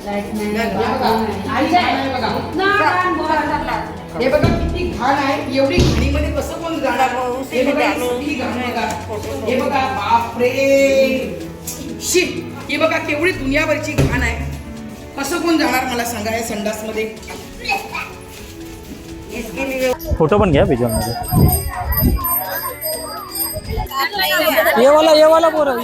हे बघा किती घाण आहे, एवढी घाणीमध्ये कसं कोण जाणार? हे बघा किती घाण बघा, हे बघा बापरे शी, हे बघा केवढी दुनियाभरची घाण आहे, कसं कोण जाणार मला सांगा या संडास मध्ये? फोटो पण घ्या व्हिज्युअल मध्ये. ये वाला पोरं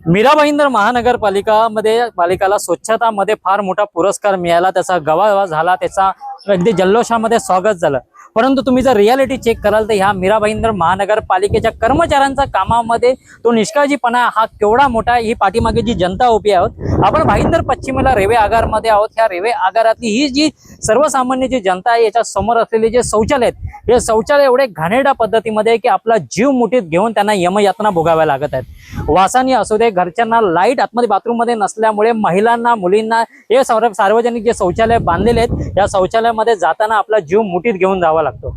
मीरा भाईंदर महानगरपालिका मध्ये पालिकाला स्वच्छता मध्ये फार मोठा पुरस्कार मिळाला, त्याचा गवावा झाला, त्याचा अगदी जल्लोषामध्ये स्वागत झालं. परंतु तुम्ही जर रियालिटी चेक कराल तर ह्या मीरा भाईंदर महानगरपालिकेच्या कर्मचाऱ्यांचा कामामध्ये तो निष्काळजीपणा हा केवढा मोठा आहे. ही पाठीमागे जी जनता उभी आहोत, आपण भाईंदर पश्चिमेला रेल्वे आगारमध्ये आहोत. ह्या रेल्वे आगारातली ही जी सर्वसामान्य जी जनता आहे, याच्या समोर असलेले जे शौचालय आहेत, हे शौचालय एवढे घाणेरड्या पद्धतीमध्ये की आपला जीव मुठीत घेऊन त्यांना यमयातना भोगाव्या लागत आहेत. वासानी असू दे, घरच्यांना लाईट आतमध्ये बाथरूम मध्ये नसल्यामुळे महिलांना मुलींना हे सार्वजनिक जे शौचालय बांधलेले आहेत, या शौचालयामध्ये जाताना आपला जीव मुठीत घेऊन जावा लागतो.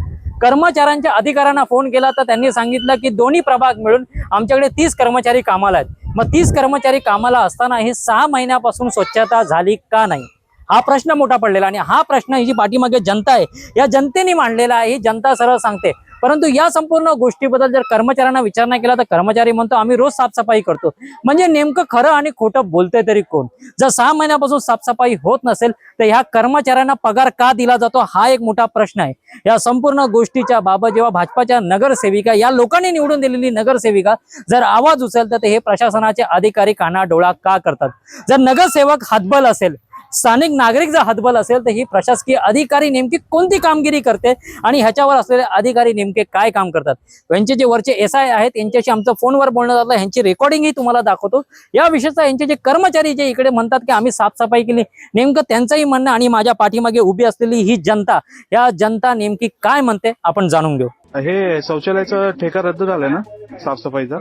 कर्मचाऱ्यांच्या अधिकाऱ्यांना फोन केला तर त्यांनी सांगितलं की दोन्ही प्रभाग मिळून आमच्याकडे 30 कर्मचारी कामाला आहेत. मग 30 कर्मचारी कामाला असताना ही 6 महिन्यापासून स्वच्छता झाली का नाही, हा प्रश्न मोठा पडलेला. आणि हा प्रश्न ही जी पाठीमागे जनता आहे, या जनतेने मांडलेला आहे. ही जनता सरळ सांगते. परंतु या संपूर्ण गोष्टीबद्दल जर कर्मचाऱ्यांना विचार नाही केला तर कर्मचारी म्हणतो आम्ही रोज साफसफाई करतो. म्हणजे नेमकं खरं आणि खोटं बोलतंय तरी कोण? जर 6 महिन्यापासून साफसफाई होत नसेल तर ह्या कर्मचाऱ्यांना पगार का दिला जातो, हा एक मोठा प्रश्न आहे. या संपूर्ण गोष्टीच्या बाबत जेव्हा भाजपाच्या नगरसेविका, या लोकांनी निवडून दिलेली नगरसेविका जर आवाज उचलतात तर हे प्रशासनाचे अधिकारी कानाडोळा का करतात? जर नगरसेवक हातबल असेल, स्थानिक नागरिक जर हातबल असेल तर ही प्रशासकीय अधिकारी नेमकी कोणती कामगिरी करते आणि ह्याच्यावर असलेले अधिकारी नेमके काय काम करतात? यांचे जे वरचे SI आहेत, यांच्याशी आमचं फोनवर बोलणं झालं, ह्यांची रेकॉर्डिंगही तुम्हाला दाखवतो. या विषयाचा यांचे जे कर्मचारी जे इकडे म्हणतात की आम्ही साफसफाई केली, नेमकं त्यांचंही म्हणणं आणि माझ्या पाठीमागे उभी असलेली ही जनता, या जनता नेमकी काय म्हणते आपण जाणून घेऊ. हे शौचालयाचा ठेका रद्द झालाय ना साफसफाईचा?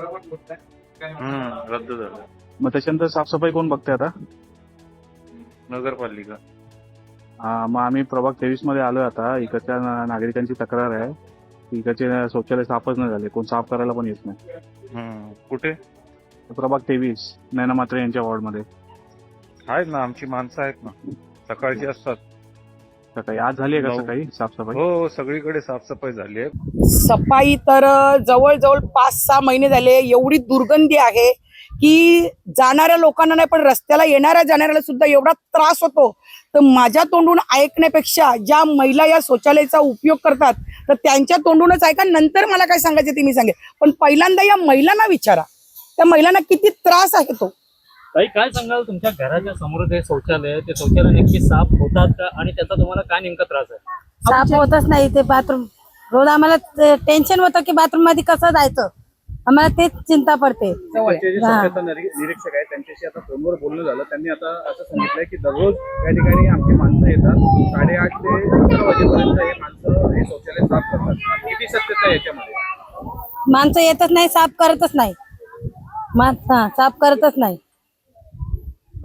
रद्द झालं. मग त्याच्यानंतर साफसफाई कोण बघते आता? नगरपालिका. हा, मग आम्ही प्रभाग 23 मध्ये आलोय. आता इकडच्या नागरिकांची तक्रार आहे, इकडचे शौचालय साफच नाही झाले, कोण साफ करायला पण येत नाही. कुठे? प्रभाग 23 नैना मात्रे यांच्या वॉर्ड मध्ये आहेत ना, आमची माणसं आहेत ना, सकाळची असतात. सकाळी आज झाली आहे का सकाळी साफसफाई? हो, सगळीकडे साफसफाई झाली आहे. सफाई तर जवळजवळ 5-6 महिने झाले. एवढी दुर्गंधी आहे की जाणाऱ्या लोकांना नाही पण रस्त्याला येणाऱ्या जाणाऱ्याला सुद्धा एवढा त्रास होतो. तर माझ्या तोंडून ऐकण्यापेक्षा ज्या महिला या शौचालयाचा उपयोग करतात तर त्यांच्या तोंडूनच ऐका, नंतर मला काय सांगायचं ते मी सांगेन. पण पहिल्यांदा या महिलांना विचारा, त्या महिलांना किती त्रास आहे तो. काही काय सांगाल, तुमच्या घराच्या समोर जे शौचालय, ते शौचालय नक्की साफ होतात का आणि त्याचा तुम्हाला काय नेमका त्रास आहे? साफ होतच नाही ते बाथरूम. रोज आम्हाला टेन्शन होतं की बाथरूम मध्ये कसं जायचं, आम्हाला तेच चिंता पडते. निरीक्षक आहे त्यांच्याशी आता फोनवर बोलणं झालं. त्यांनी आता असं सांगितलंय की दररोज या ठिकाणी आमची माणसं येतात, 8:30 ते 11 वाजेपर्यंत हे माणसं हे शौचालय साफ करतात. किती सत्यता याच्यामध्ये? माणसं येतच नाही, साफ करतच नाही, साफ करतच नाही.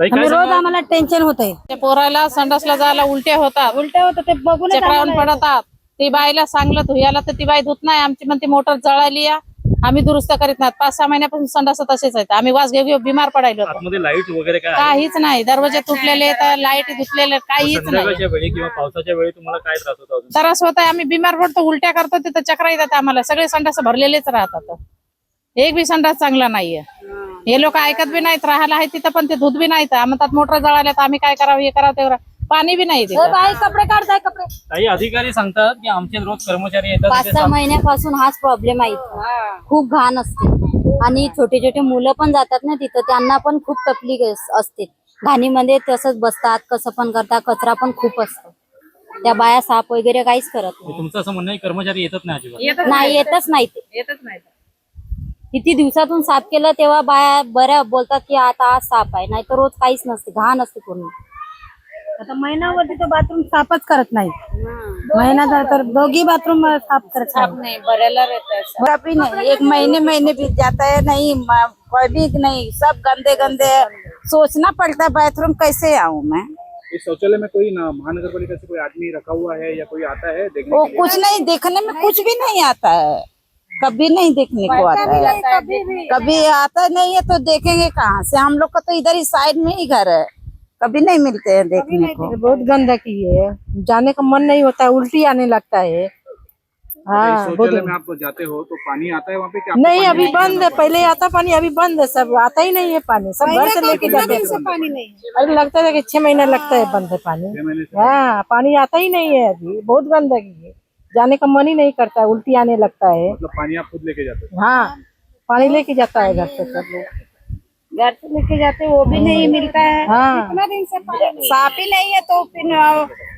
आम्ही रोज आम्हाला टेन्शन होतंय. त्या पोराला संडासला जायला उलट्या होतात ते बघून चक्रावून पडतात. ती बाईला सांगलं धुयाला तर ती बाई धुत नाही. आमची म्हणते मोटर जळाली, आम्ही दुरुस्त करीत नाही. 5-6 महिन्यापासून संडास तसेच आहेत. आम्ही वास घेऊ बिमार पडायलो. लाईट वगैरे काहीच नाही, दरवाजे तुटलेले, लाईट धुतलेले, काहीच नाही. वेळी किंवा पावसाच्या वेळी तुम्हाला काय त्रास होता? त्रास होत आहे, आम्ही बिमार पडतो, उलट्या करतो, तिथं चक्रा येतात आम्हाला. सगळे संडास भरलेलेच राहतात, एक बी संडास चांगला नाहीये. हे लोक ऐकत बी नाहीत, राहायला आहे तिथं पण ते धुत बी नाहीत. म्हणतात मोटर जळाल्यात, आम्ही काय करावं, हे करावं ते पाणी बी नाही. कपडे काढताय कपडे. काही अधिकारी सांगतात की आमचे रोज कर्मचारी येतात. 5-6 महिन्यापासून हाच प्रॉब्लेम आहे. खूप घाण असते आणि छोटे छोटे मुलं पण जातात ना तिथं, त्यांना पण खूप तकलीफ असते. घाणीमध्ये तसंच बसतात, कसं पण करतात, कचरा पण खूप असतो. त्या बाया साफ वगैरे काहीच करत नाही. तुमचं असं म्हणणं आहे कर्मचारी येतच नाही अजिबात? नाही, येतच नाही. किती दिवसातून साफ केलं तेव्हा बाया बऱ्या बोलतात की आता आज साफ आहे, नाही तर रोज काहीच नसते, घाण असते पूर्ण. आता महिनाभर तो बाथरूम साफच करत नाही. महिना तर दोघी बाथरूम साफ करत नाही. बऱ्याला नहीं, 1 महीने बीत जाता है, नहीं कोई भी नहीं, सब गंदे सोचना पड़ता है बाथरूम कैसे आऊँ मैं। इस शौचालय में कोई ना महानगर पालिका से कोई आदमी रखा हुआ है या कोई आता है देखने वो के लिए? कुछ नहीं देखने में कुछ भी नहीं आता है, कभी नहीं देखने को आता है, कभी आता नहीं है तो देखेंगे कहाँ से। हम लोग का तो इधर ही साइड में ही घर है, कभी नहीं मिलते हैं देखने को। बहुत गंदगी है, जाने का मन नहीं होता है, उल्टी आने लगता है। हाँ इस शौचालय में आप जाते हो तो पानी आता है वहाँ पे क्या? नहीं, अभी बंद है, पहले आता पानी, अभी बंद है, सब आता ही नहीं है पानी, सब घर से लेके जाते हैं। पाणी नाही अरे लगता है कि 6 महीना लगता है बंद है पानी। 6 महीने से हाँ, पानी आता ही नहीं है, अभी बहुत गंदगी है, जाने का मन ही नहीं करता है, उल्टी आने लगता है। मतलब पानी आप खुद लेके जाते हो? हाँ, पानी लेके जाता है घर से सब लोग। घर से लेके जाते वो भी नहीं मिलता है। हाँ, साफ ही नहीं है तो फिर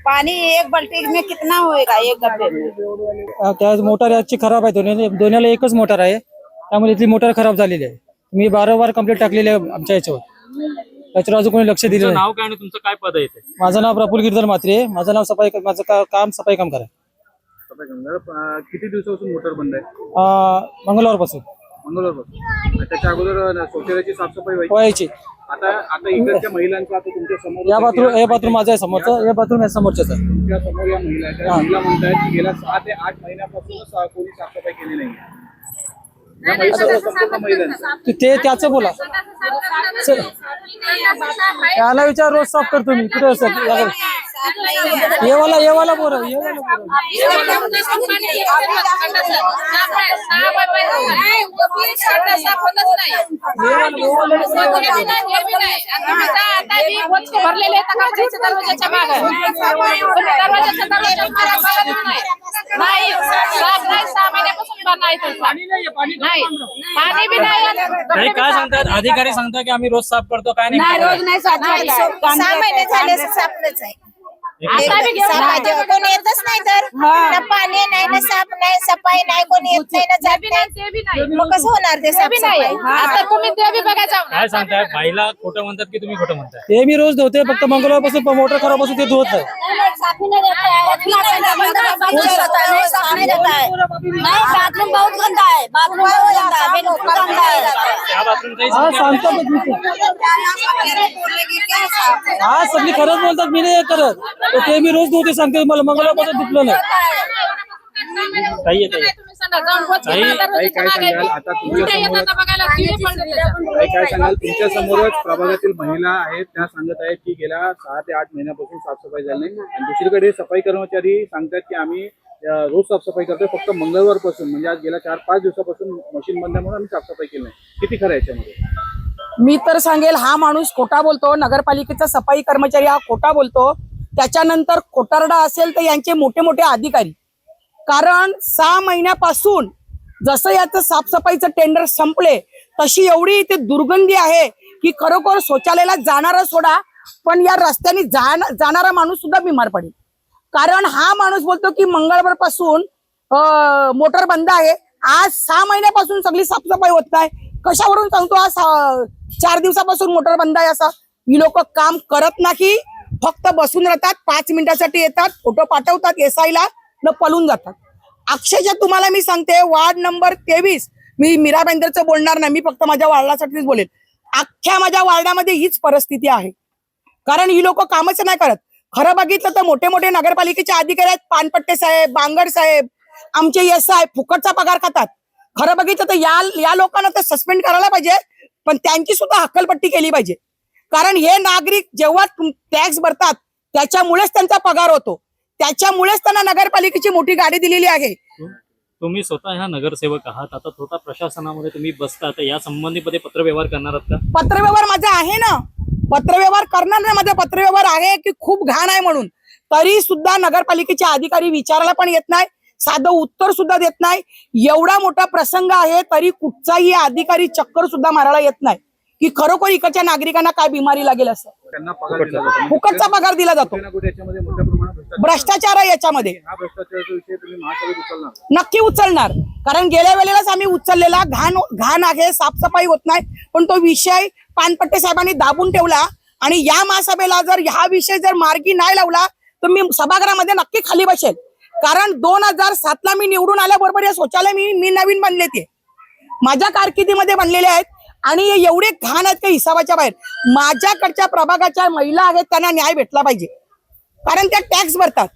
पानी एक बाल्टी में कितना होएगा एक डब्बे में। त्या मोटार याची खराब आहे, दोन्हीला एकच मोटार आहे, त्यामुळे इथली मोटार खराब झालेली आहे। मी वारंवार कंप्लेंट टाकलेली आहे आमच्या याच्यावर, त्याच्यावर अजून कोणी लक्ष दिलं तुमचं नाही। नाव काय आणि तुमचं काय पद आहे इथे? माझं नाव प्रफुल्ल गिरधर म्हात्रे आहे, माझं नाव काम सफाई कामगार आहे। सफाई कामगार किती दिवसापासून मोटर बंद आहे? मंगळवारपासून मंगळवारपासून। त्याच्या अगोदर शौचालयाची साफसफाई व्हायची? व्हायची। आता इकडच्या महिलांचा आता तुमच्या समोर हे बाथरूम माझं आहे समोरचं, हे बाथरूम आहे समोरच्याच आहे। तुमच्या समोर या महिला आहेत, त्या महिला म्हणतायत की गेल्या 6 ते 8 महिन्यापासूनच कोणी साफसफाई केली नाही। या महिला संपूर्ण महिलांचं ते त्याचं बोला, त्याला विचार, रोज साफ करतो मी, कुठे असं येवाला बोला, भरलेले दरवाजाच्या मागे नाही, साफ नाही, 6 महिन्यापासून बंद आहे तो. नाही, पाणी बी नाही. नाही, काय सांगतात अधिकारी, सांगतात की आम्ही रोज साफ करतो, काय नाही, नाही रोज नाही साफ करता. 6 महिने झाले सापडच आहे, आता बी घेऊन सापाचे कोणी येतच नाही तर ना पाणी नाही ना साप नाही, सफाई नाही, कोणी येत नाही ना जात नाही, ते बी नाही. मग कसं होणार ते ते बी नाही. साफसफाई? आता तुम्ही ते बी बघा जाऊन. काय सांगताय? बाईला खोटं म्हणतात की तुम्ही खोटं म्हणताय? ते मी रोज धुते, फक्त मंगळवारपासून मोटर खराब असून ते धुवत नाही। नहीं, बाथरूम बहुत गंदा है, बाथरूम बहुत गंदा है, बिल्कुल गंदा है। त्या बाथरूमचाही हा सांगतात ना तुम्ही, हा सगळी खरंच बोलतात, मी नाही करत, तर ते मी रोज धुते, सांगते मला मंगळवारपासून धुतलं नाही। काही येत आहे. तुम्ही सांगा, जाऊन वचकी काही दरवाजाच्या काय मागे सांगाल आता तुमच्या उलट्या समोर? येतात बघायला, TV पण देतात. काय सांगाल? तुमच्या समोरच प्रभागातील महिला आहेत, त्या सांगत आहेत की गेल्या 6 ते 8 महिन्यापासून साफसफाई झाली नाही, आणि दुसरीकडे सफाई कर्मचारी सांगतात की आम्ही रोज साफसफाई करतोय, फक्त मंगळवारपासून, म्हणजे आज गेल्या 4-5 दिवसापासून मशीन बंद आहे म्हणून आम्ही साफसफाई केली नाही। किती खरं आहे याच्यामध्ये? मी तर सांगेल, हा माणूस खोटा बोलतो, नगरपालिकेचा सफाई कर्मचारी हा खोटा बोलतो। त्याच्यानंतर खोटारडा असेल तर यांचे मोठे मोठे अधिकारी, कारण 6 महिन्यापासून जसं याचं साफसफाईचं टेंडर संपले तशी एवढी इथे दुर्गंधी आहे की खरोखर शौचालयाला जाणारा सोडा, पण या रस्त्याने जाणारा माणूस सुद्धा बिमार पडेल। कारण हा माणूस बोलतो की मंगळवारपासून मोटर बंद आहे, आज 6 महिन्यापासून सगळी साफसफाई होत नाही, कशावरून सांगतो आज 4 दिवसापासून मोटर बंद आहे असं? ही लोक काम करत नाही, फक्त बसून राहतात, 5 मिनिटासाठी येतात, फोटो पाठवतात SI ला न पळून जातात। अक्षरशः तुम्हाला मी सांगते, वार्ड नंबर 23, मी मीरा भाईंदरचं बोलणार नाही, मी फक्त माझ्या वार्डासाठीच बोलेल, अख्ख्या माझ्या वार्डामध्ये हीच परिस्थिती आहे। कारण ही लोक कामच नाही करत। खरं बघितलं तर मोठे मोठे नगरपालिकेचे अधिकारी आहेत, पानपट्टे साहेब, बांगर साहेब, आमचे SI फुकटचा पगार खातात। खरं बघितलं तर या लोकांना तर सस्पेंड करायला पाहिजे, पण त्यांची सुद्धा हक्कलपट्टी केली पाहिजे। कारण हे नागरिक जेव्हा टॅक्स भरतात त्याच्यामुळेच त्यांचा पगार होतो, त्याच्यामुळेच त्यांना नगरपालिकेची मोठी गाडी दिलेली आहे। तुम्ही स्वतः ह्या नगरसेवक आहात, आता स्वतः प्रशासनामध्ये तुम्ही बसता, तर या संबंधीमध्ये पत्रव्यवहार करणार आहात का? पत्रव्यवहार माझा आहे ना, पत्रव्यवहार करणार ना, माझा पत्रव्यवहार आहे की खूप घाण आहे म्हणून, तरी सुद्धा नगरपालिकेचे अधिकारी विचारायला पण येत नाही, साधं उत्तर सुद्धा देत नाही। एवढा मोठा प्रसंग आहे तरी कुठचाही अधिकारी चक्कर सुद्धा मारायला येत नाही की खरोखर इकडच्या नागरिकांना काय बिमारी लागेल असं। त्यांना पगार दिला जातो, फुकटचा पगार दिला जातो, कुठे ना कुठे याच्यामध्ये मोठ्या प्रमाणात भ्रष्टाचार आहे याच्यामध्ये। हा भ्रष्टाचाराचा विषय तुम्ही महासभेत उचलणार? नक्की उचलणार, कारण गेल्या वेळेलाच आम्ही उचललेला, घाण आहे, साफसफाई होत नाही, पण तो विषय पानपट्टे साहेबांनी दाबून ठेवला, आणि या महासभेला जर हा विषय जर मार्गी नाही लावला तर मी सभागृहामध्ये नक्की खाली बसेल। कारण 2007 ला मी निवडून आल्याबरोबर हे शौचालय मी नवीन बनले, ते माझ्या कारकिर्दीमध्ये बनलेले आहेत, आणि हे एवढे घाण आहेत का हिसाबाच्या बाहेर. माझ्याकडच्या प्रभागाच्या महिला आहेत त्यांना न्याय भेटला पाहिजे कारण त्या टॅक्स भरतात.